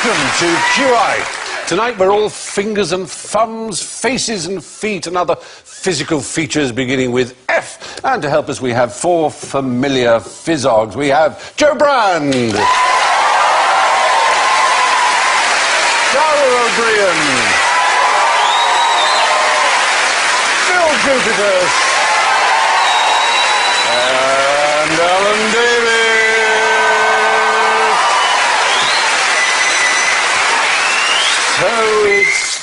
Welcome to КьюАй. Tonight we're all fingers and thumbs, faces and feet, and other physical features beginning with F. And to help us, we have four familiar fizzogs. We have Joe Brand, Dara Briain, Phill Jupitus, and Alan Davies. So it's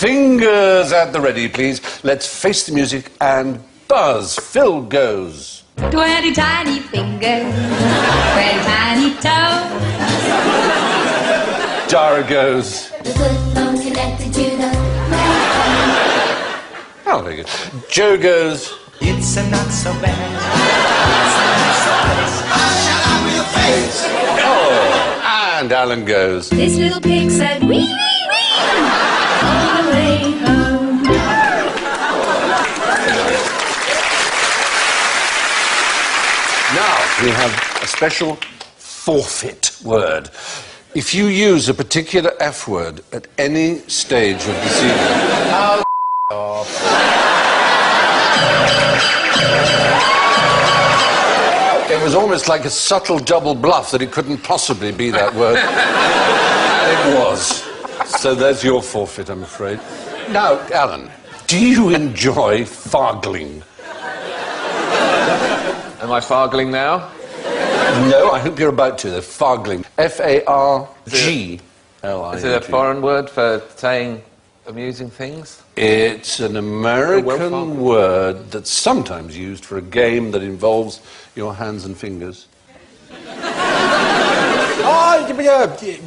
fingers at the ready, please. Let's face the music and buzz. Phill goes. 20 tiny fingers, 20 tiny toes. Dara goes. The good bone connected to the... Oh, very good. Joe goes. It's a not so bad. Oh, and Alan goes. This little pig said, wee, wee, wee, all the way home. Now, we have a special forfeit word. If you use a particular F word at any stage of the season... It was almost like a subtle double bluff that it couldn't possibly be that word. It was. So there's your forfeit, I'm afraid. Now, Alan, do you enjoy fargling? Am I fargling now? No, I hope you're about to. They're fargling. F-A-R-G-L-I-N-G. Is it a foreign word for saying amusing things? It's an American word that's sometimes used for a game that involves your hands and fingers.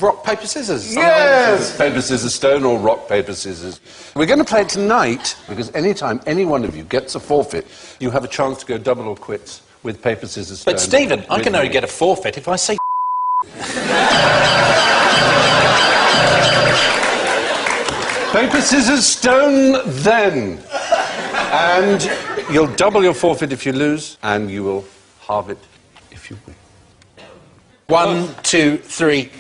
Rock, paper, scissors. Yes! Paper, scissors, stone, or rock, paper, scissors. We're going to play it tonight, because any time any one of you gets a forfeit, you have a chance to go double or quits with paper, scissors, stone. But, Stephen, I can only get a forfeit if I say Paper, scissors, stone, then. And you'll double your forfeit if you lose, and you will halve it if you win. 1, 2, 3.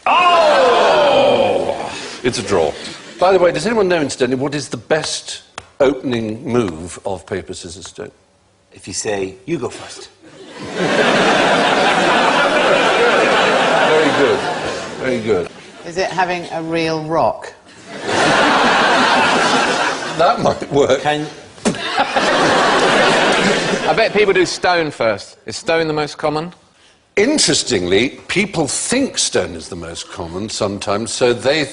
Oh! It's a draw. By the way, does anyone know, incidentally, what is the best opening move of paper, scissors, stone? If you say, you go first. Very good. Very good. Is it having a real rock? That might work. I bet people do stone first. Is stone the most common? Interestingly, people think stone is the most common sometimes, so they...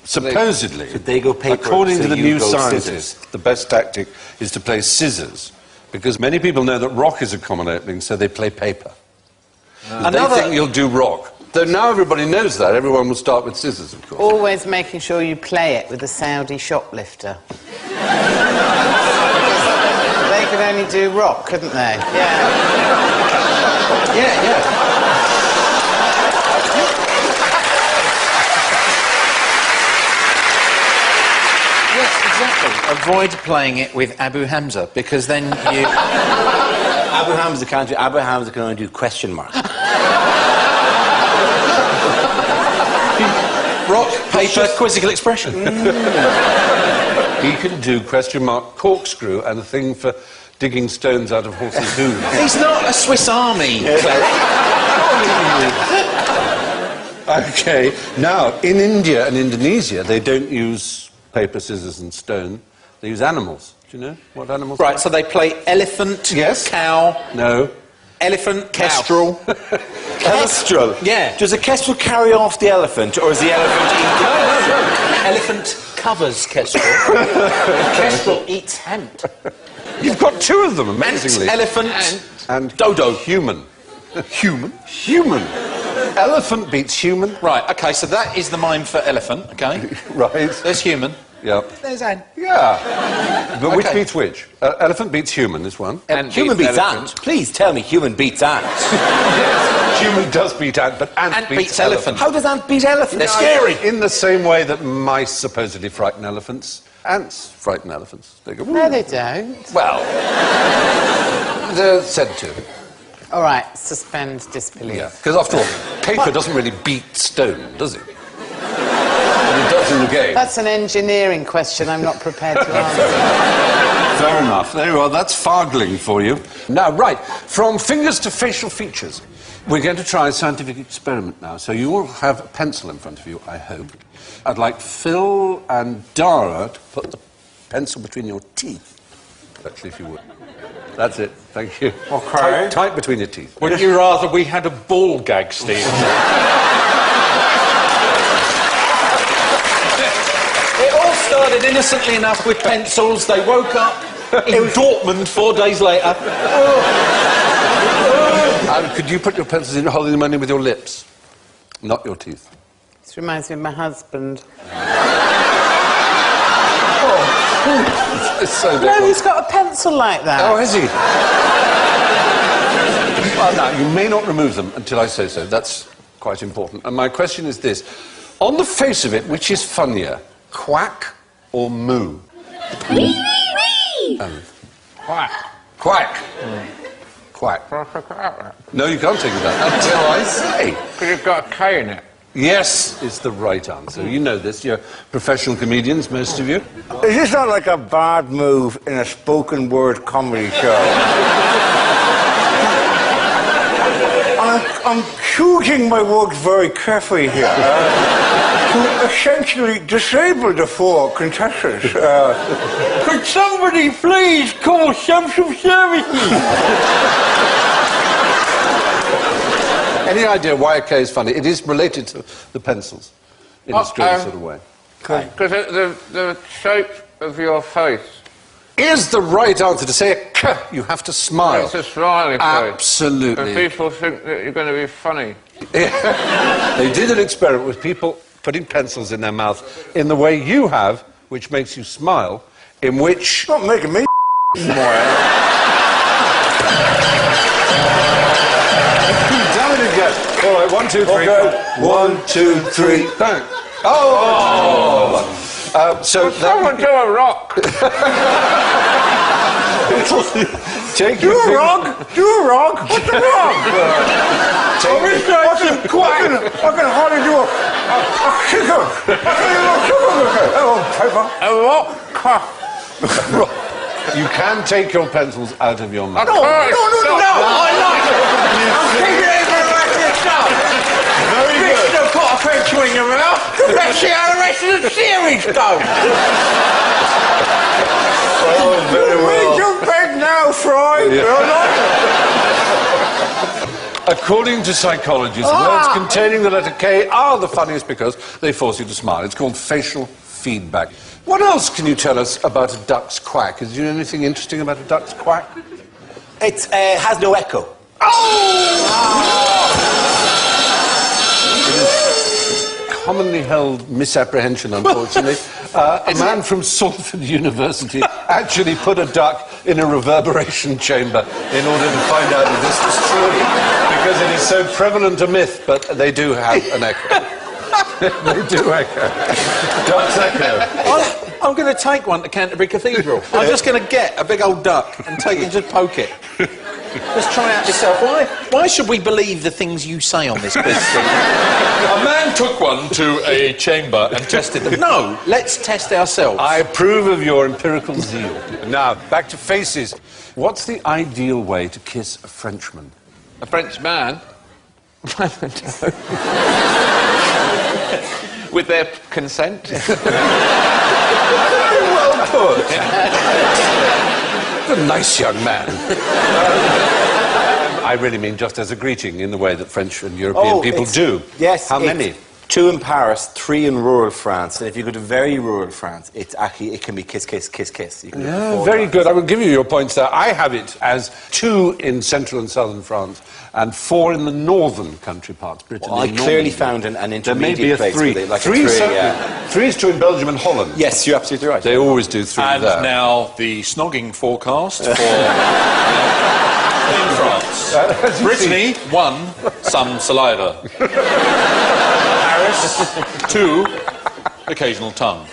supposedly, they go paper, according so to the you new go scientists, scissors. the best tactic is to play scissors, because many people know that rock is a common opening, so they play paper. They think you'll do rock. Though now everybody knows that, everyone will start with scissors, of course. Always making sure you play it with a Saudi shoplifter. They could only do rock, couldn't they? Yeah. Yeah. Yes, exactly. Avoid playing it with Abu Hamza, because then you... Abu Hamza can't do... Abu Hamza can only do question mark. Rock, paper, quizzical expression. He can do question mark, corkscrew, and a thing for digging stones out of horses' hooves. He's not a Swiss Army cleric. OK, now, in India and Indonesia, they don't use paper, scissors and stone. They use animals. Do you know what animals Right, so they play elephant, Yes. cow, No. elephant, kestrel. Kestrel? Yeah. Does a kestrel carry off the elephant, or is the elephant eating... No. Elephant covers kestrel. Kestrel eats ant. You've got two of them, amazingly. Ant, elephant, and dodo. Human. Human. Human. Elephant beats human. Right, OK, so that is the mime for elephant, OK? Right. There's human. Yeah. There's ant. Yeah. But which Okay. beats which? Elephant beats human is one. Human beats ant. Please tell me human beats ant. Yes, human does beat ant, but ant beats elephant. How does ant beat elephant? They're scary. In the same way that mice supposedly frighten elephants, ants frighten elephants. They go, No, they don't. well, they're said to. All right, suspend disbelief. Yeah, because after all, paper doesn't really beat stone, does it? And it does in the game. That's an engineering question I'm not prepared to answer. Fair enough. There you are. That's Fargling for you. Now, right, from fingers to facial features. We're going to try a scientific experiment now. So you all have a pencil in front of you, I hope. I'd like Phill and Dara to put the pencil between your teeth. Actually, if you would. That's it. Thank you. Okay. Tight between your teeth. Wouldn't you rather we had a ball gag, Steve? It all started innocently enough with pencils. They woke up in Dortmund 4 days later. Could you put your pencils in, holding them only with your lips, not your teeth? This reminds me of my husband. It's so No, he's got a pencil like that. Oh, has he? Well, now, you may not remove them until I say so. That's quite important. And my question is this. On the face of it, which is funnier, quack or moo? Quack. Quack. Quack. No, you can't take it out until I say. Because you've got a K in it. Yes is the right answer. You know this. You're professional comedians, most of you. Is this not like a bad move in a spoken word comedy show? I'm choosing my words very carefully here to essentially disable the 4 contestants. Could somebody please call social services? Any idea why a K is funny? It is related to the pencils in a strange sort of way. Because the shape of your face. Is the right answer to say a K, you have to smile. It's a smiley face. Absolutely. And people think that you're going to be funny. They did an experiment with people putting pencils in their mouth in the way you have, which makes you smile, in which... Not making me smile. Damn it again. All right, 1, 2, 3. Okay. 1, 2, 3. Bang. Oh! So Someone do a rock. Take Do a rock? Do a rock? What's a rock? I can hardly do a sugar. I can do a sugar. Oh, paper. A rock. You can take your pencils out of your mouth. No, I like it. I'm taking it over like this stuff. Very good. Don't put a pencil in your mouth. Let's see how the rest of the series goes. Oh, very well. To bed now, Fry. According to psychologists, words containing the letter K are the funniest because they force you to smile. It's called facial feedback. What else can you tell us about a duck's quack? Is there anything interesting about a duck's quack? It has no echo. Commonly held misapprehension, unfortunately. A man from Salford University actually put a duck in a reverberation chamber in order to find out if this was true, because it is so prevalent a myth, but they do have an echo. They do echo. Ducks echo. I'm going to take one to Canterbury Cathedral. I'm just going to get a big old duck and take it and just poke it. Just try out yourself. Why should we believe the things you say on this quiz? A man took one to a chamber and tested them. No, let's test ourselves. I approve of your empirical zeal. Now, back to faces. What's the ideal way to kiss a Frenchman? A French man. With their consent. Well put. A nice young man. I really mean just as a greeting in the way that French and European people do. Yes. How many? 2 in Paris, 3 in rural France, and if you go to very rural France, it can be kiss, kiss, kiss, kiss. You can Yeah, very good. I will give you your points there. I have it as 2 in central and southern France and 4 in the northern country parts, Britain. Well, I clearly found an There may be intermediate a place 3. with it, like Three, a 3, certainly. yeah. 3 is 2 in Belgium and Holland. Yes, you're absolutely right. They always do 3 And there. now the snogging forecast for in France. Brittany, 1, some saliva. Paris, 2, occasional tongue.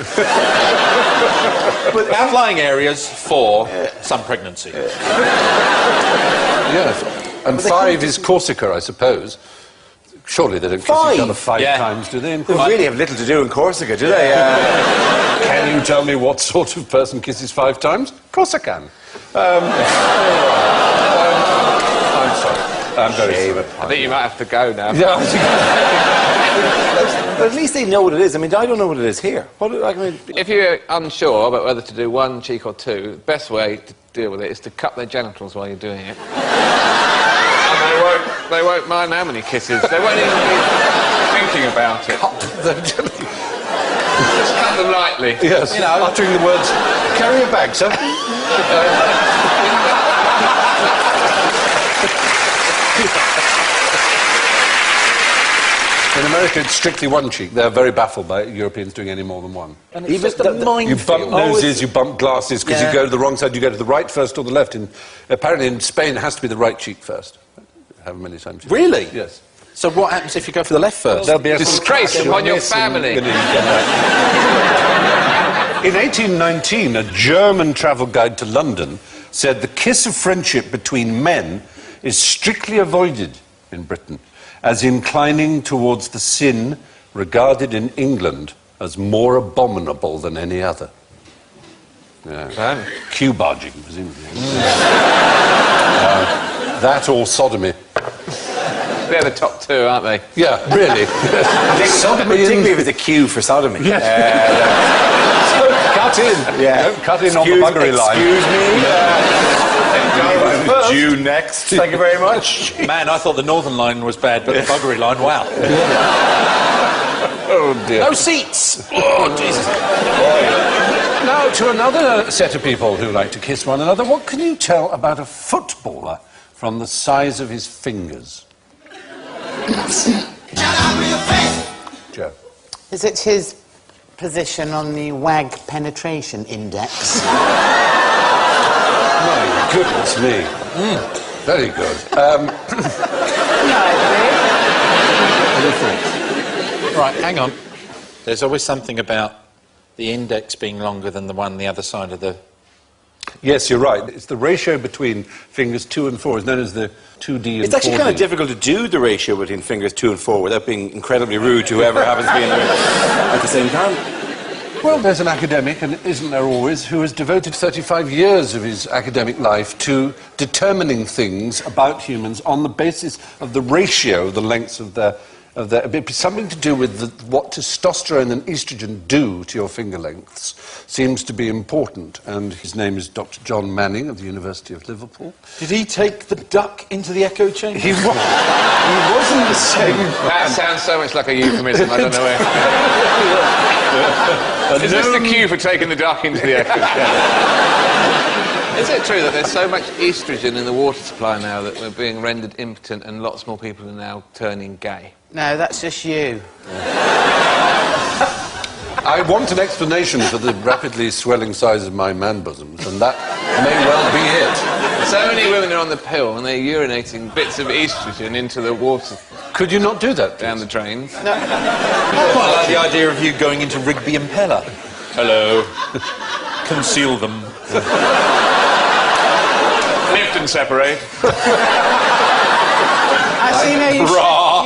But outlying areas, 4, some pregnancy. Yes. And 5 is Corsica, I suppose. Surely they don't kiss Five? each other 5 Yeah. times, do they? They really have little to do in Corsica, do they? Can you tell me what sort of person kisses 5 times? Of course I can. I'm sorry. I'm very sorry. I think you might have to go now. Yeah. But at least they know what it is. I mean, I don't know what it is here. If you're unsure about whether to do 1 cheek or 2, the best way to deal with it is to cut their genitals while you're doing it. And they won't mind how many kisses. They won't even be thinking about it. Just cut them lightly. Yes, You know. uttering the words, carry a bag, sir. In America, it's strictly 1 cheek. They're very baffled by Europeans doing any more than 1. And it's just a minefield. You bump noses, you bump glasses, because you go to the wrong side. You go to the right first or the left. Apparently in Spain, it has to be the right cheek first. However many times. Really? Yes. So what happens if you go for the left first? There'll be a Disgrace upon your family. In 1819, a German travel guide to London said the kiss of friendship between men is strictly avoided in Britain, as inclining towards the sin regarded in England as more abominable than any other. Yeah. Queue barging, presumably. That or sodomy. They're the top 2, aren't they? Yeah, really. Sodomy Particularly with a Q for sodomy. Yes. Cut in. Yeah. Don't cut in on the buggery line. Excuse me. You next. Thank you very much. Man, I thought the Northern line was bad, but the buggery line, wow. Oh, dear. No seats! Oh, Jesus. Now, to another set of people who like to kiss one another, what can you tell about a footballer from the size of his fingers? Joe. Is it his position on the WAG penetration index? My goodness me. Very good. Right, hang on. There's always something about the index being longer than the one the other side of the... Yes, you're right. It's the ratio between fingers 2 and 4 is known as the 2D and 4D. It's actually kind of difficult to do the ratio between fingers 2 and 4 without being incredibly rude to whoever happens to be in there at the same time. Well, there's an academic, and isn't there always, who has devoted 35 years of his academic life to determining things about humans on the basis of the ratio of the lengths of their... something to do with what testosterone and estrogen do to your finger lengths seems to be important, and his name is Dr. John Manning of the University of Liverpool. Did he take the duck into the echo chamber? He wasn't the same. That sounds so much like a euphemism, I don't know where. Is this the cue for taking the duck into the echo chamber? Is it true that there's so much estrogen in the water supply now that we're being rendered impotent and lots more people are now turning gay? No, that's just you. I want an explanation for the rapidly swelling size of my man bosoms, and that may well be it. So many women are on the pill and they're urinating bits of estrogen into the water Could you not do that, down the drains. I quite like the idea of you going into Rigby Impeller. Hello. Conceal them. Lift and separate. Actually, no,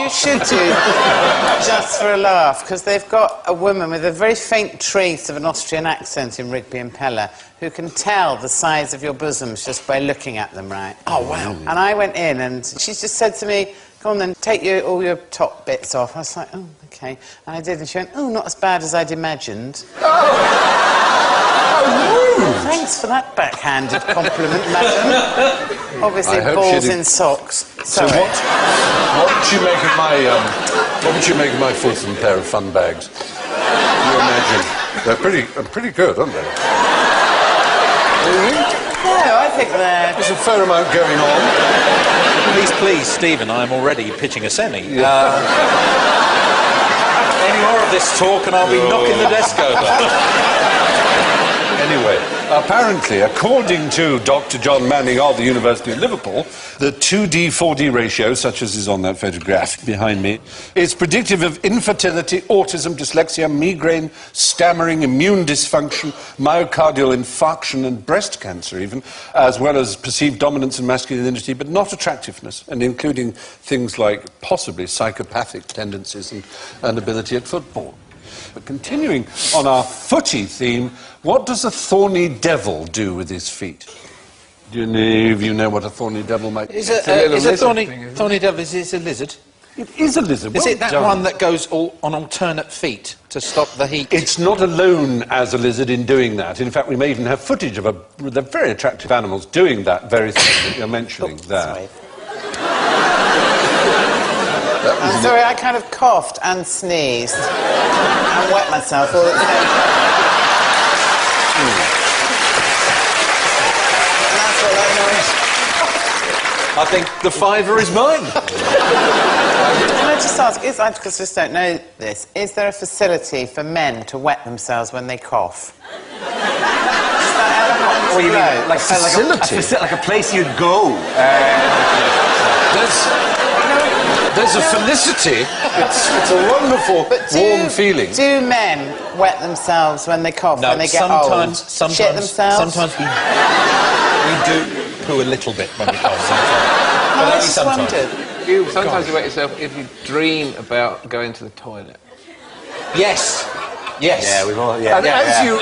you should do just for a laugh, because they've got a woman with a very faint trace of an Austrian accent in Rigby Impeller who can tell the size of your bosoms just by looking at them, right? Oh, wow. And I went in and she just said to me, go on then, take all your top bits off. I was like, oh, OK. And I did, and she went, oh, not as bad as I'd imagined. Thanks for that backhanded compliment, madam. Obviously, balls in socks. So Sorry. what would you make of my what would you make of my fulsome pair of fun bags? You imagine they're pretty good, aren't they? No, I think There's a fair amount going on. Please, Stephen, I am already pitching a semi. Any more of this talk and I'll be knocking the desk over. Anyway, apparently, according to Dr. John Manning of the University of Liverpool, the 2D/4D ratio, such as is on that photograph behind me, is predictive of infertility, autism, dyslexia, migraine, stammering, immune dysfunction, myocardial infarction and breast cancer even, as well as perceived dominance and masculinity, but not attractiveness, and including things like possibly psychopathic tendencies and ability at football. But continuing on our footy theme, what does a thorny devil do with his feet? Do any of you know what a thorny devil might be? Is a thorny devil, is it a lizard? It is a lizard. Is Well it that done. one that goes all on alternate feet to stop the heat? It's not alone as a lizard in doing that. In fact, we may even have footage of the very attractive animals doing that very thing that you're mentioning there. Sorry. I'm sorry, I kind of coughed and sneezed and wet myself all at the same time. And that's all I know. I think the fiver is mine. Can I just ask, because I just don't know this, is there a facility for men to wet themselves when they cough? Or you mean like a place you'd go? There's a felicity. It's a wonderful, warm feeling. Do men wet themselves when they cough, No, when they get old? sometimes, Shit themselves? sometimes we do poo a little bit when we cough. Sometimes. I But only just sometimes. wondered. Sometimes you wet yourself if you dream about going to the toilet. Yes. Yes. Yeah, we've all. And as you...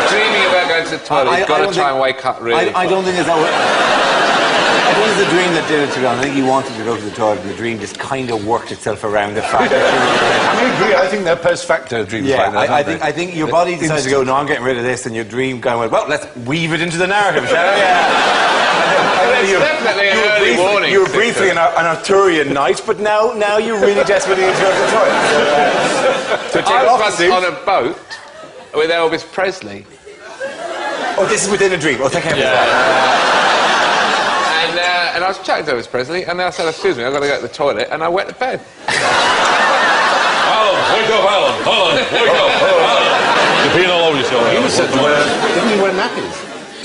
Dreaming about going to the toilet, you've got to try and wake up really. I don't think it's that. I think it's the dream that did it to me. I think he wanted to go to the toilet, and the dream just kind of worked itself around the fact that. I agree. I think they're post-facto dreams Yeah, like that. I think your body decides to go, no, I'm getting rid of this, and your dream kind of went, well, let's weave it into the narrative, shall we? It's definitely an early warning. You were briefly an Arthurian knight, but now you're really desperately into the toilet. So take I off was the suit. on a boat with Elvis Presley. Oh, this is within a dream. Oh, thank you. And I was chatting to Elvis Presley, and then I said, excuse me, I've got to go to the toilet, and I wet the bed. Alan, wake up, Alan. Alan, wake up. Alan. You're peeing all over yourself. He was said to wear... Didn't he wear nappies?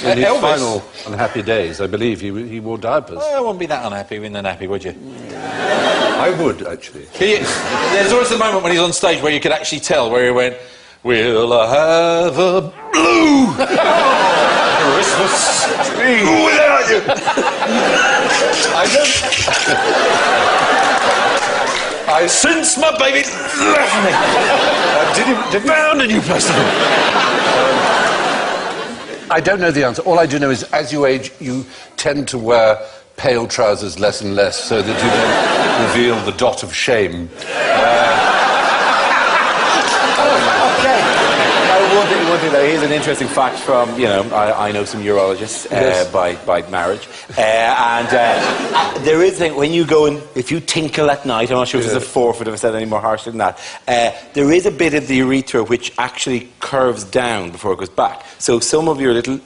In his Elvis? final unhappy days, I believe, he wore diapers. I wouldn't be that unhappy in the nappy, would you? I would, actually. There's always the moment when he's on stage where you could actually tell where he went, "Will I have a blue Christmas tree without you?" Since my baby left me, I found a new place to live. I don't know the answer. All I do know is, as you age, you tend to wear pale trousers less and less, so that you don't reveal the dot of shame. One thing though, here's an interesting fact from, I know some urologists by marriage. There is a thing, when you go in, if you tinkle at night, I'm not sure if it's a forfeit if I said any more harsh than that, there is a bit of the urethra which actually curves down before it goes back. So some of your little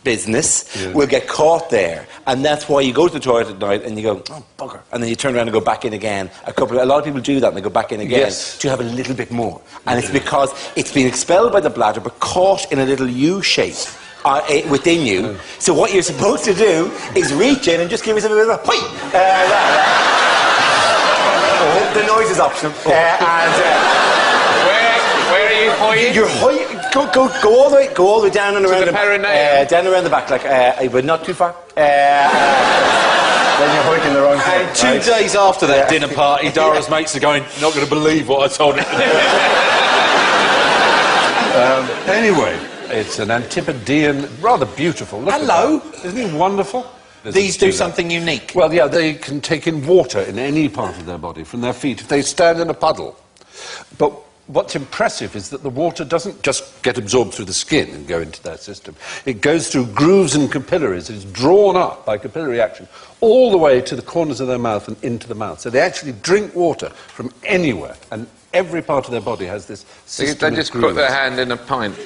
business will get caught there, and that's why you go to the toilet at night and you go, oh bugger, and then you turn around and go back in again. A lot of people do that, and they go back in again to have a little bit more, and it's because it's been expelled by the bladder but caught in a little U shape within you. So what you're supposed to do is reach in and just give yourself a bit of a hoi. The noise is optional. Where are you hoying? You're hoying. Go all the way down and around the perineum. down around the back, but not too far. Then you're hoiking the wrong thing. And 2 days after that dinner party, Dara's mates are going, "Not going to believe what I told him." Anyway, it's an Antipodean, rather beautiful. Look Hello. at that. Isn't he wonderful? These do something unique. Well, yeah, they can take in water in any part of their body from their feet if they stand in a puddle. But what's impressive is that the water doesn't just get absorbed through the skin and go into their system. It goes through grooves and capillaries. It's drawn up by capillary action all the way to the corners of their mouth and into the mouth. So they actually drink water from anywhere, and every part of their body has this system They just of grooves. put their hand in a pint.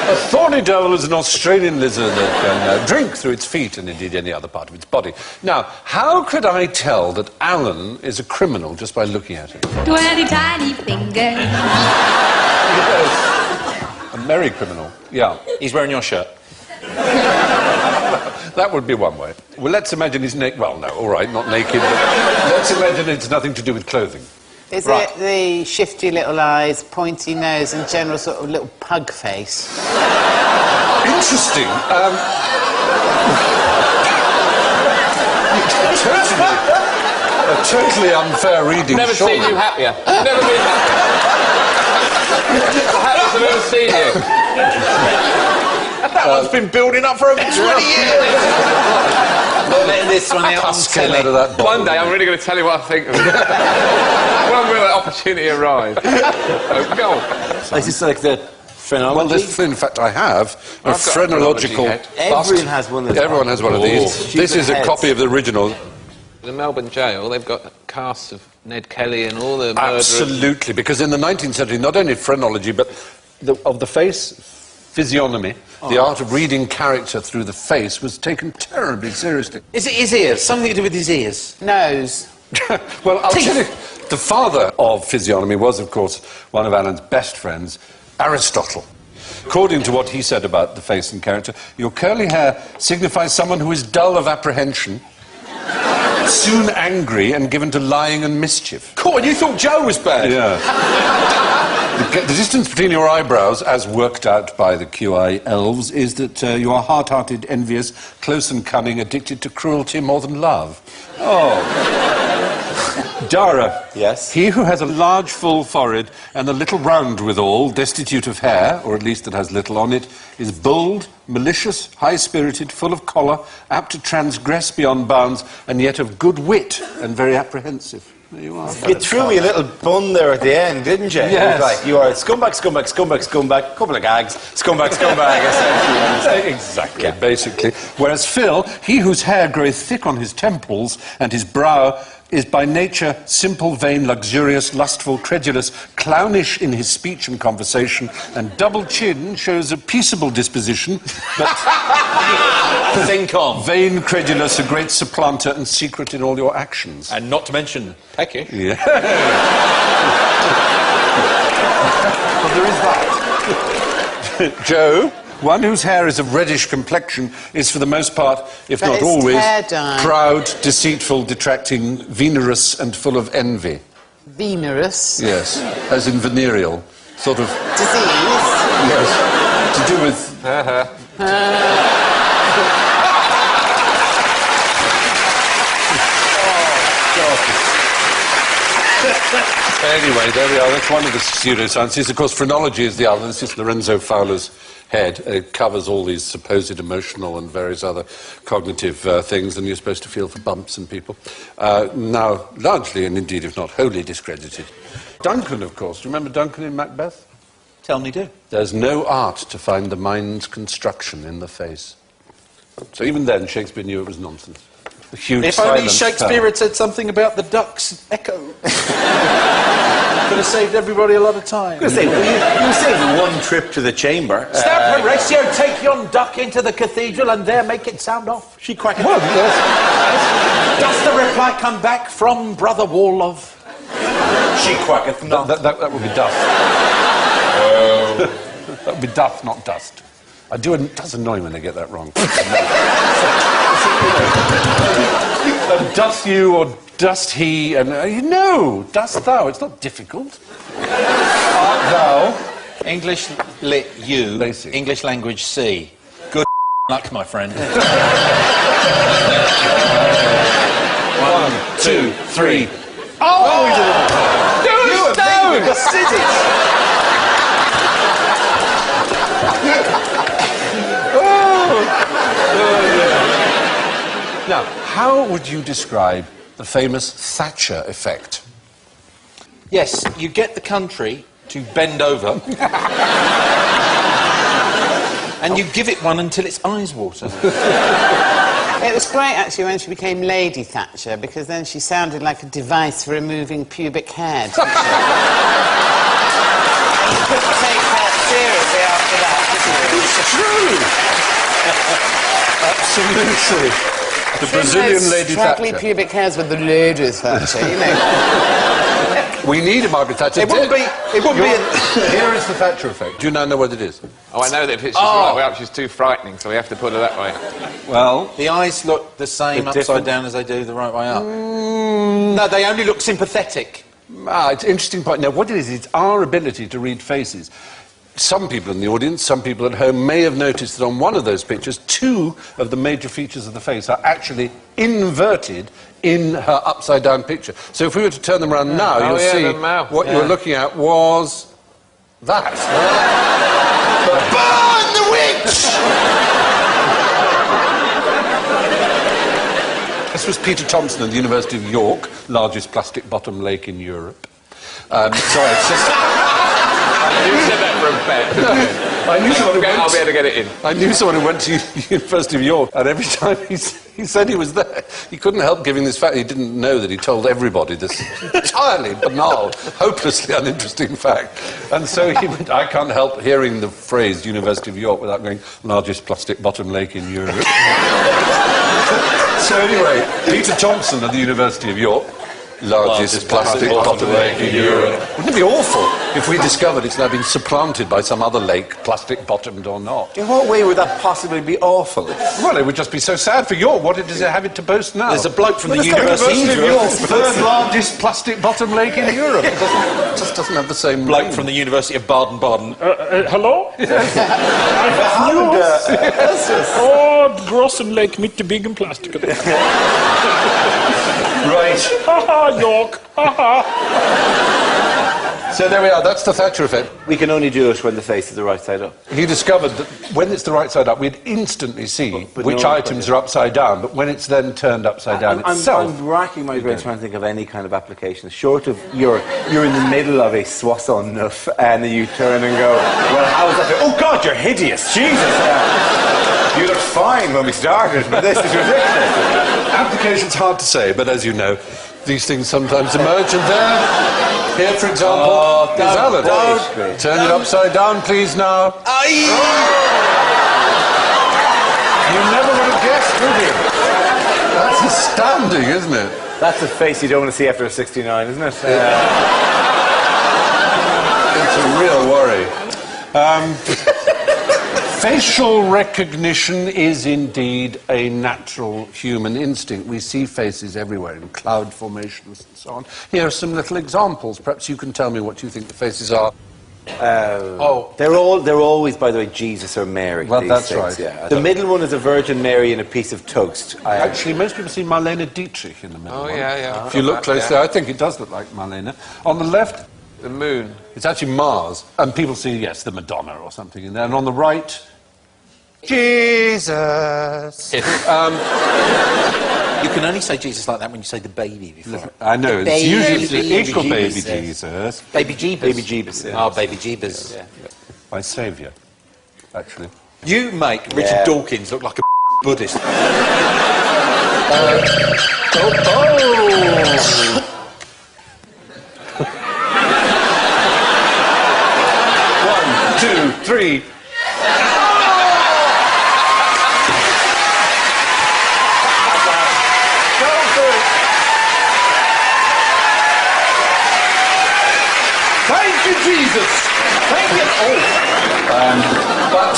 A thorny devil is an Australian lizard that can drink through its feet and indeed any other part of its body. Now, how could I tell that Alan is a criminal just by looking at him? 20 tiny fingers. merry criminal. Yeah. He's wearing your shirt. That would be one way. Well, let's imagine he's naked. Well, no, all right, not naked, but let's imagine it's nothing to do with clothing. Is it the shifty little eyes, pointy nose, and general sort of little pug face? Interesting. A totally unfair reading. Never seen you happier. Never been happier. The happiest I've ever seen you. That one's been building up for over 20 years. Letting this one out on telly. Out of that One day I'm really going to tell you what I think of it. When will that opportunity arrive? Oh, go on. This is like the phrenology. Well, this, in fact, I have a I've got a phrenological phrenology bust. Everyone has one of those. Everyone has one of these. This is a copy of the original. The Melbourne jail, they've got casts of Ned Kelly and all the murderers. Absolutely, because in the 19th century, not only phrenology, but of the face, physiognomy, the art of reading character through the face was taken terribly seriously. Is it his ears? Something to do with his ears? Nose. Well, I'll tell you, the father of physiognomy was, of course, one of Alan's best friends, Aristotle. According to what he said about the face and character, your curly hair signifies someone who is dull of apprehension, soon angry and given to lying and mischief. Cool, and you thought Joe was bad? Yeah. The distance between your eyebrows, as worked out by the КьюАй elves, is that you are hard-hearted, envious, close and cunning, addicted to cruelty more than love. Oh. Dara. Yes? He who has a large, full forehead and a little round withal, destitute of hair, or at least that has little on it, is bold, malicious, high-spirited, full of choler, apt to transgress beyond bounds, and yet of good wit and very apprehensive. There you are. You threw me a little bun there at the end, didn't you? Yes. Like, you are scumbag, scumbag, scumbag, scumbag, couple of gags, scumbag, scumbag, essentially. Exactly, yeah. Basically. Whereas Phill, he whose hair groweth thick on his temples and his brow is by nature simple, vain, luxurious, lustful, credulous, clownish in his speech and conversation, and double chin shows a peaceable disposition, but Think on. vain, credulous, a great supplanter, and secret in all your actions. And not to mention peckish. Yeah. Well, there is that. Joe, one whose hair is of reddish complexion is for the most part, if But not it's always, hair dye. proud, deceitful, detracting, venerous, and full of envy. Venerous. Yes, as in venereal, sort of. Disease. Yes, to do with. Anyway, there we are. That's one of the pseudosciences. Of course, phrenology is the other. This is Lorenzo Fowler's head. It covers all these supposed emotional and various other cognitive things, and you're supposed to feel for bumps in people. Now, largely, and indeed, if not wholly discredited. Duncan, of course. Do you remember Duncan in Macbeth? Tell me do. There's no art to find the mind's construction in the face. So even then, Shakespeare knew it was nonsense. A huge If only silence Shakespeare fell. had said something about the duck's echo. Could have saved everybody a lot of time. You saved one trip to the chamber. Snap Horatio, take yon duck into the cathedral and there make it sound off. She quacked. Does the reply come back from Brother Warlove? She quacketh not. That would be duff. That would be duff, not dust. It does annoy me when they get that wrong. Doth you or dost he, and no, dost thou. It's not difficult. Art thou? English lit U, Basic. English language C. Good luck, my friend. 1, 2, 3. Oh! You The scissors! Now, how would you describe the famous Thatcher effect? Yes, you get the country to bend over and you give it one until its eyes water. It was great, actually, when she became Lady Thatcher, because then she sounded like a device for removing pubic hair, didn't she? You couldn't take her seriously after that, did you? It's true. Absolutely. The Trim Brazilian those Lady straggly Thatcher. pubic hairs with the Lady Thatcher, you know. We need a Margaret Thatcher. It wouldn't be. It wouldn't be. Here is the Thatcher effect. Do you now know what it is? Oh, I know that if she's right way up, she's too frightening, so we have to put her that way. Well, The eyes look the same upside down as they do the right way up. No, they only look sympathetic. it's an interesting point. Now, what it is, it's our ability to read faces. Some people in the audience, some people at home may have noticed that on one of those pictures, two of the major features of the face are actually inverted in her upside-down picture. So if we were to turn them around now, you'll see the mouth. what you were looking at was that. Burn the witch! This was Peter Thompson at the University of York, largest plastic bottom lake in Europe. Sorry, it's just... You said that for a bet. I knew someone who went I'll be able to get it in. I knew someone who went to University of York, and every time he said he was there, he couldn't help giving this fact. He didn't know that he told everybody this entirely banal, hopelessly uninteresting fact. And so he went, I can't help hearing the phrase University of York without going, largest plastic bottom lake in Europe. So anyway, Peter Thompson at the University of York, largest plastic bottom lake in Europe. Wouldn't it be awful if we discovered it's now been supplanted by some other lake, plastic-bottomed or not? In what way would that possibly be awful? Well, it would just be so sad for York. What does it have it to boast now? There's a bloke from the University University of York, third largest plastic-bottom lake in Europe. It just doesn't have the same bloke ring. from the University of Baden-Baden. Hello? I have news. Oh, großen Lake mit der bigen Plastik. Right. Haha, York. Haha. So there we are. That's the Thatcher effect. We can only do it when the face is the right side up. He discovered that when it's the right side up, we'd instantly see but which no, items are upside down, but when it's then turned upside down itself... I'm racking my brain trying to think of any kind of application, short of you're in the middle of a Soissons neuf and then you turn and go, well, how is that? Oh, God, you're hideous. Jesus. You looked fine when we started, but this is ridiculous. Application's hard to say, but as you know, these things sometimes emerge, and there, here, for example, is Alan. Turn it upside down, please, now. You never would have guessed, would you? That's astounding, isn't it? That's a face you don't want to see after a 69, isn't it? It's a real worry. Facial recognition is indeed a natural human instinct. We see faces everywhere in cloud formations and so on. Here are some little examples. Perhaps you can tell me what you think the faces are. They're always, by the way, Jesus or Mary. Well, these that's things, right. Yeah. The middle one is a Virgin Mary and a piece of toast. Actually, most people see Marlene Dietrich in the middle. Oh, yeah. If you look closely, I think it does look like Marlene. On the left, The moon. it's actually Mars, and people see, yes, the Madonna or something in there. And on the right, Jesus. You can only say Jesus like that when you say the baby before. I know, it's Baby usually equal baby Jesus. Jesus Baby Jeebus. Baby Jeebus, yeah. Oh, Baby Jeebus. Yeah. by Saviour, actually. You make Richard Dawkins look like a Buddhist. One, two, three. Thank you, Jesus. Thank you. But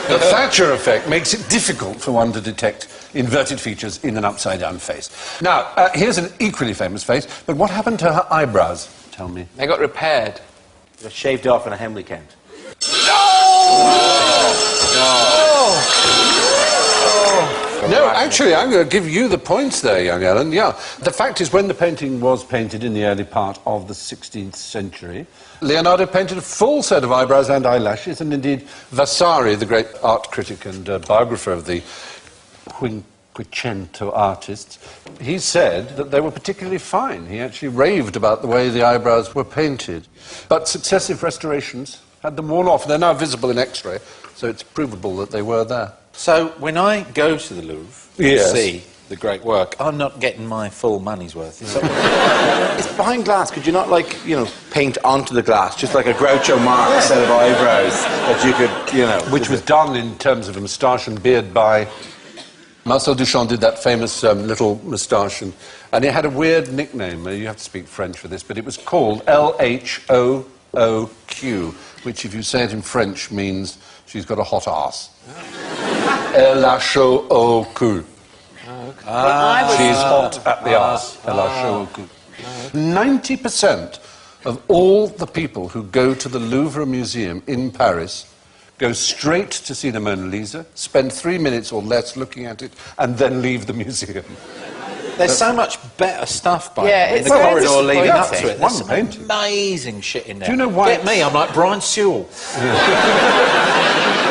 the Thatcher effect makes it difficult for one to detect inverted features in an upside-down face. Now, here's an equally famous face, but what happened to her eyebrows? Tell me. They got repaired. They got shaved off in a hen weekend. No, actually, I'm going to give you the points there, young Alan. Yeah. The fact is, when the painting was painted in the early part of the 16th century, Leonardo painted a full set of eyebrows and eyelashes, and indeed Vasari, the great art critic and biographer of the Quinquecento artists, he said that they were particularly fine. He actually raved about the way the eyebrows were painted. But successive restorations had them worn off. They're now visible in X-ray, so it's provable that they were there. So when I go to the Louvre Yes. to see the great work, I'm not getting my full money's worth. It's behind glass. Could you not, paint onto the glass, just like a Groucho Marx set of eyebrows that you could, Which was done in terms of a moustache and beard by Marcel Duchamp did that famous little moustache, and it had a weird nickname. You have to speak French for this, but it was called L-H-O-O-Q, which, if you say it in French, means she's got a hot ass. L-H-O-O-Q. She's hot at the arse. L-H-O-O-Q. 90% of all the people who go to the Louvre Museum in Paris go straight to see the Mona Lisa, spend 3 minutes or less looking at it, and then leave the museum. There's so much better stuff by Yeah, in it's the very corridor leading up to disappointing. it. There's One some painting. amazing shit in there. Do you know why Get me, I'm like Brian Sewell.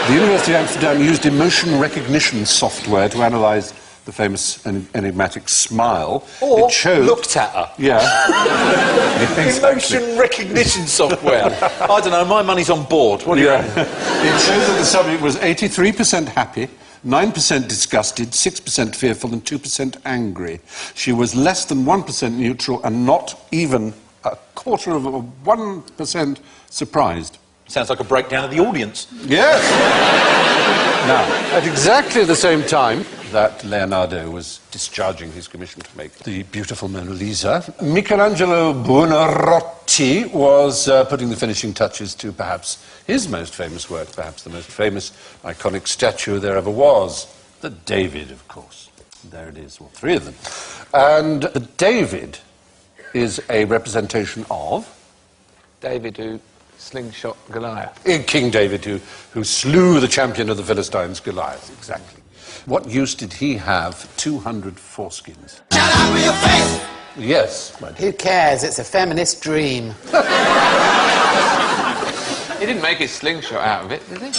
The University of Amsterdam used emotion recognition software to analyse the famous enigmatic smile. Or it showed... looked at her. Yeah. Emotion recognition software. I don't know, my money's on board. What do you reckon? It shows that the subject was 83% happy, 9% disgusted, 6% fearful and 2% angry. She was less than 1% neutral and not even a quarter of 1% surprised. Sounds like a breakdown of the audience. Yes. Now, at exactly the same time that Leonardo was discharging his commission to make the beautiful Mona Lisa, Michelangelo Buonarroti was putting the finishing touches to perhaps his most famous work, perhaps the most famous iconic statue there ever was, the David, of course. There it is, well, 3 of them. And the David is a representation of... David who slingshot Goliath. King David, who slew the champion of the Philistines, Goliath, exactly. What use did he have 200 foreskins? Shut up with your face! Yes, my dear. Who cares? It's a feminist dream. He didn't make his slingshot out of it, did he?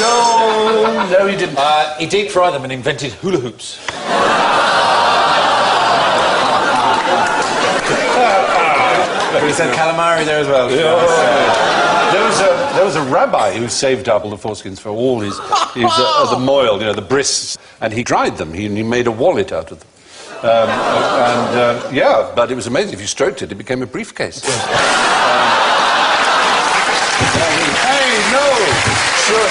No, he didn't. He deep fried them and invented hula hoops. He said calamari there as well. There was a rabbi who saved up all the foreskins for all his the moil, the brists, and he dried them. He made a wallet out of them. Yeah, but it was amazing. If you stroked it, it became a briefcase. Hey, no! Sure.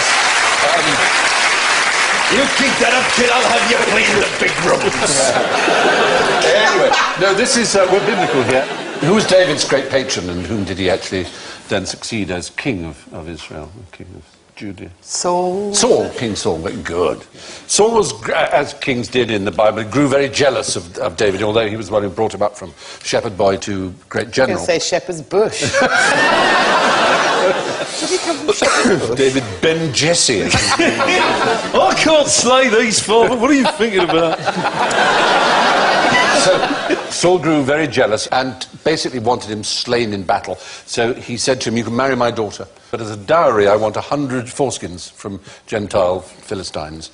You keep that up, kid, I'll have you clean the big rooms. Anyway, no, this is, we're biblical here. Who was David's great patron, and whom did he actually then succeed as king of Israel, king of Judea? Saul. Saul, King Saul, very good. Saul was, as kings did in the Bible, grew very jealous of David, although he was the one who brought him up from shepherd boy to great I general. was going to say shepherd's bush. Did he come from shepherd's bush? David Ben Jesse. I can't slay these, Father. What are you thinking about? So Saul grew very jealous and basically wanted him slain in battle. So he said to him, "You can marry my daughter, but as a dowry I want 100 foreskins from Gentile Philistines."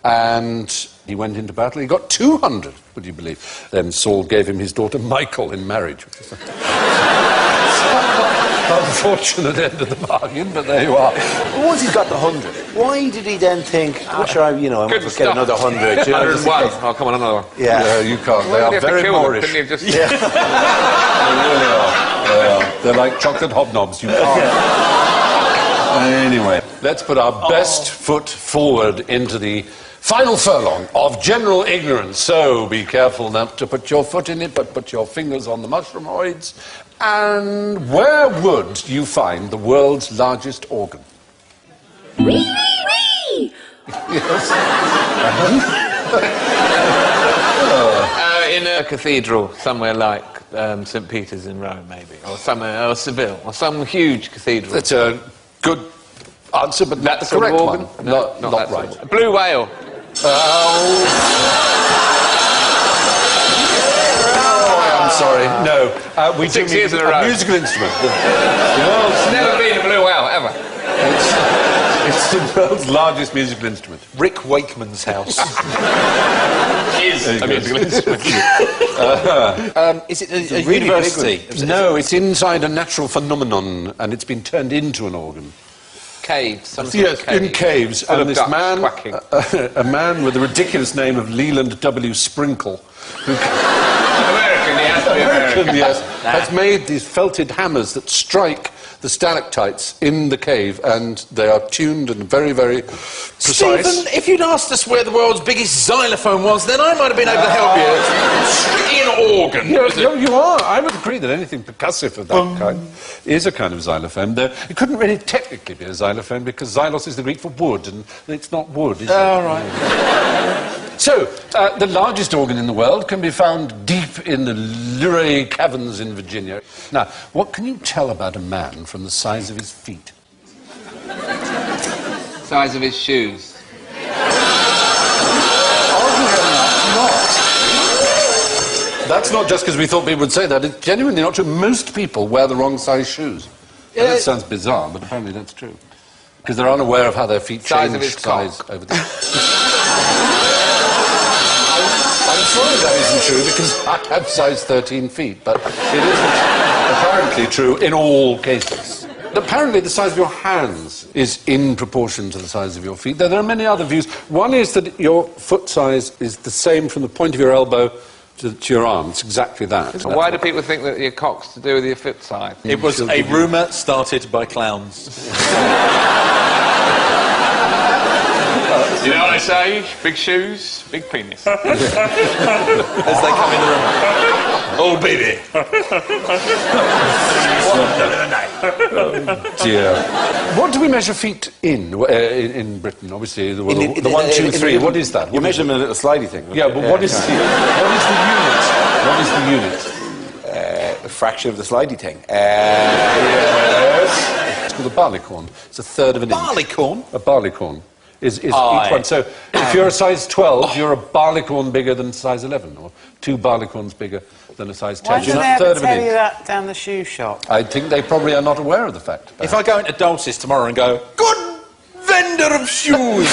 And he went into battle. He got 200, would you believe? Then Saul gave him his daughter Michal in marriage, which is unfortunate end of the bargain, but there you are. But once he's got the 100, why did he then think, I might as well get another 100? 101. Oh, come on, another one. Yeah. No, you can't. They Well, are you have to very kill them, Moorish. couldn't you just... They really are. They are. They're like chocolate hobnobs. You can't. Anyway, let's put our best foot forward into the final furlong of general ignorance. So be careful not to put your foot in it, but put your fingers on the mushroomoids. And where would you find the world's largest organ? Wee, wee, wee! Yes. in a cathedral somewhere like St. Peter's in Rome, maybe, or Seville, or some huge cathedral. That's a good answer, but not the correct one. No, not that right. sort of- Blue whale. I'm sorry. No, we 6 do years in a a row. musical instrument. It's never been a blue whale, ever. It's the world's largest musical instrument. Rick Wakeman's house. Is a musical instrument. Is it a university? No, it's inside a natural phenomenon, and it's been turned into an organ. Caves. Some sort Yes, of cave. in caves, Full and of this ducks man, quacking. a man with the ridiculous name of Leland W. Sprinkle, who American, he has to be American. yes, has made these felted hammers that strike the stalactites in the cave, and they are tuned and very, very precise. Stephen, if you'd asked us where the world's biggest xylophone was, then I might have been able to help you. In organ. You are. I would agree that anything percussive of that kind is a kind of xylophone, though it couldn't really technically be a xylophone because xylos is the Greek for wood, and it's not wood, is it? Oh, right. So, the largest organ in the world can be found deep in the Luray caverns in Virginia. Now, what can you tell about a man from the size of his feet? Size of his shoes. That's not just because we thought people would say that. It's genuinely not true. Most people wear the wrong size shoes. That sounds bizarre, but apparently that's true. Because they're unaware of how their feet Size change of his size cock. over time. I'm sorry that isn't true, because I have size 13 feet, but it isn't apparently true in all cases. Apparently the size of your hands is in proportion to the size of your feet, though there are many other views. One is that your foot size is the same from the point of your elbow to your arm. It's exactly that. Why do people think that your cock's to do with your foot size? It was a rumour started by clowns. You know what I say? Big shoes, big penis. As they come in the room. Oh, baby. Dear. What do we measure feet in Britain? Obviously, the 1, 2, 3. What is that? You measure them in a little slidey thing. Yeah, but what is the unit? What is the unit? A fraction of the slidey thing. It's called a barleycorn. It's a third of an inch. Barleycorn? A barleycorn is each one. So if you're a size 12, you're a barleycorn bigger than size 11, or 2 barleycorns bigger than a size 10. Why do You're they not a ever third of tell an you inch. that down the shoe shop? I think they probably are not aware of the fact. If I go into Dulcis tomorrow and go, good vendor of shoes,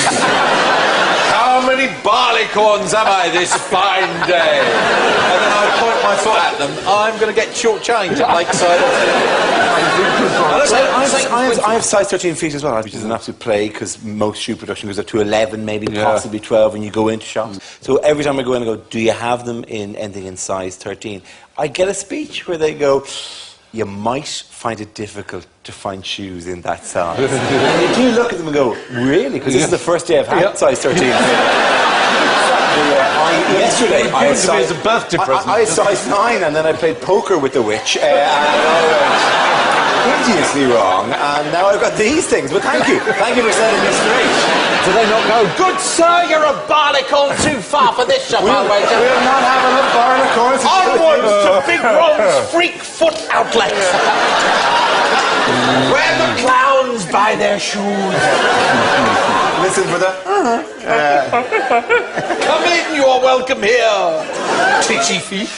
how many barleycorns have I this fine day? And then I point my foot at them, I'm going to get short change at Lakeside. I have size 13 feet as well, which is an absolute plague because most shoe production goes up to 11, maybe possibly 12 when you go into shops. So every time I go in and go, do you have them in anything in size 13? I get a speech where they go, you might find it difficult to find shoes in that size. And you do look at them and go, really? Because this is the first day I've had size 13. Yesterday, I had size, as a birthday present. I had size 9, and then I played poker with the witch, and I went hideously wrong, and now I've got these things. But thank you for setting me straight. Do they not go, good sir, you're a barleycorn too far for this shop, I'll wager. We're not having a barleycorn. Onwards to Big Ron's Freak Foot Outlet, where the clowns buy their shoes. Listen for the... Come in, you are welcome here. Titchy feet.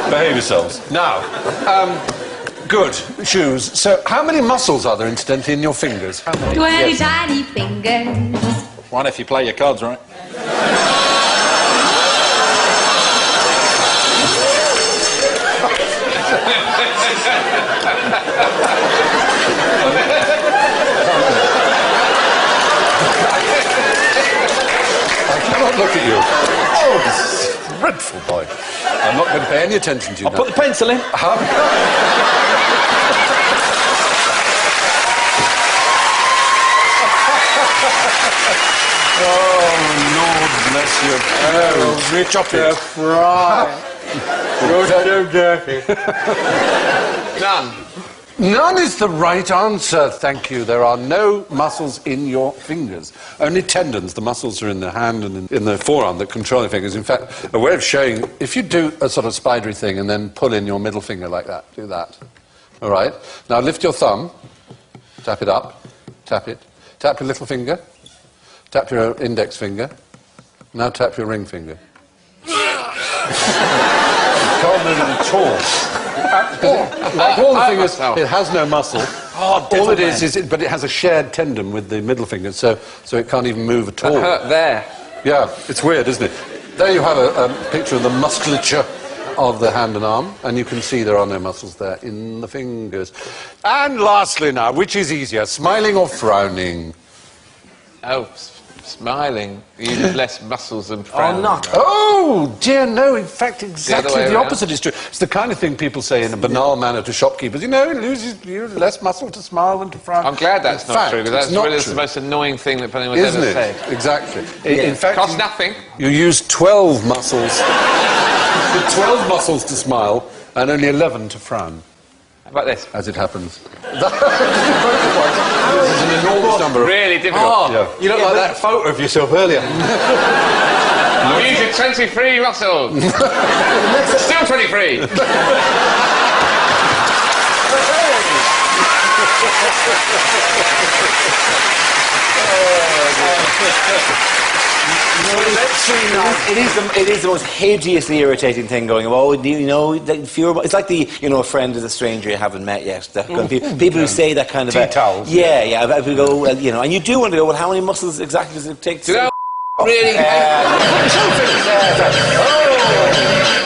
Behave yourselves. Now, good. Shoes. So, how many muscles are there, incidentally, in your fingers? How many? 20 tiny fingers. One if you play your cards right. Look at you. Oh, this is dreadful, boy. I'm not going to pay any attention to you now. Put the pencil in. Oh, Lord bless you. Oh, Jupitus. Fry. You're so dirty. None. None is the right answer, thank you. There are no muscles in your fingers. Only tendons. The muscles are in the hand and in the forearm that control your fingers. In fact, a way of showing, if you do a sort of spidery thing and then pull in your middle finger like that, do that. All right? Now lift your thumb, tap it up, tap it, tap your little finger, tap your index finger, now tap your ring finger. You can't move it at all. Like all the fingers, it has no muscle. All it is but it has a shared tendon with the middle finger, so it can't even move at all. That hurt there. Yeah, it's weird, isn't it? There you have a picture of the musculature of the hand and arm, and you can see there are no muscles there in the fingers. And lastly now, which is easier, smiling or frowning? Oh, smiling uses less muscles than frowning. Oh, dear, no. In fact, exactly way the around. opposite is true. It's the kind of thing people say in a banal manner to shopkeepers. You know, you use less muscle to smile than to frown. I'm glad that's In not fact, true, because it's that's not really true. the most annoying thing that anyone's Isn't ever it? said. Exactly. In fact, Costs nothing. you use 12 muscles. 12 muscles to smile and only 11 to frown. How about this? As it happens. This is an enormous number of... Really difficult. You look like that photo of yourself earlier. I'm using 23 muscles. Still 23. It is the most hideously irritating thing going. Oh, you know, it's like a friend is a stranger you haven't met yet. That kind of people who say that kind of tea towels. Yeah. People go, well, and you do want to go. Well, how many muscles exactly does it take? Do you know really?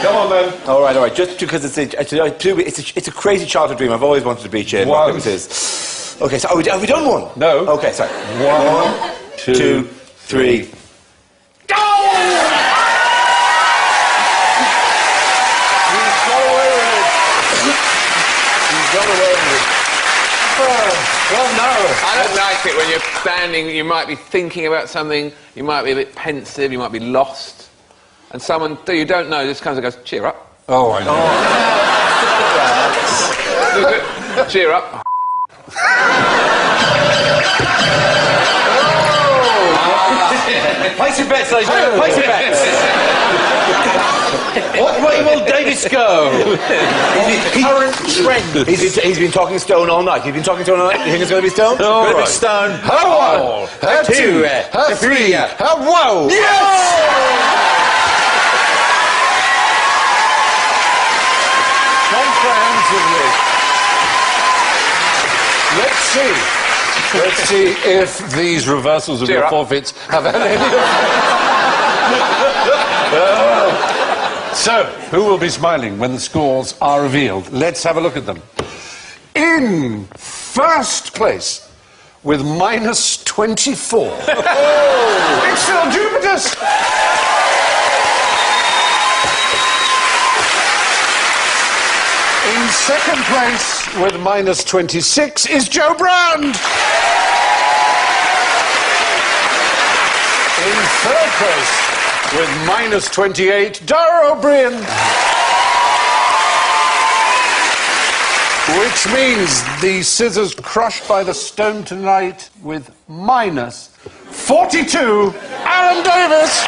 Come on, then. All right. Just because it's a crazy childhood dream. I've always wanted to be chain. One. Okay, so have we done one? No. Okay, sorry. 1, 2, 3. Well, no. I don't like it when you're standing, you might be thinking about something, you might be a bit pensive, you might be lost, and someone that you don't know just comes and goes, cheer up. Oh, I know. Cheer up. Place your bets, ladies and gentlemen. Place your bets. What way will Davies go? Current trend. He's been talking stone all night. He's been talking stone all night. You think it's going to be stone? Gonna be stone. How 1, how 2, how 3, how whoa! Comprehensively. Let's see if these reversals of Cheer your up. forfeits have had any So, who will be smiling when the scores are revealed? Let's have a look at them. In first place, with minus 24. It's Phill Jupitus! In second place, with minus 26, is Joe Brand. In third place, with minus 28, Dara Briain. Which means the scissors crushed by the stone tonight with minus 42, Alan Davies.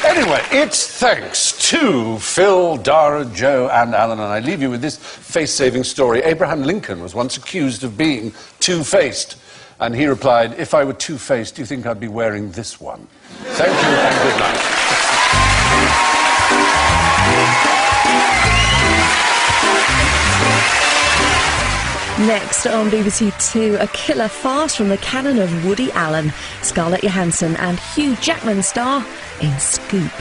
Anyway, it's thanks to Phill, Dara, Joe and Alan, and I leave you with this face-saving story. Abraham Lincoln was once accused of being two-faced, and he replied, if I were two-faced, do you think I'd be wearing this one? Thank you and good night. Next on BBC Two, a killer farce from the canon of Woody Allen. Scarlett Johansson and Hugh Jackman star in Scoop.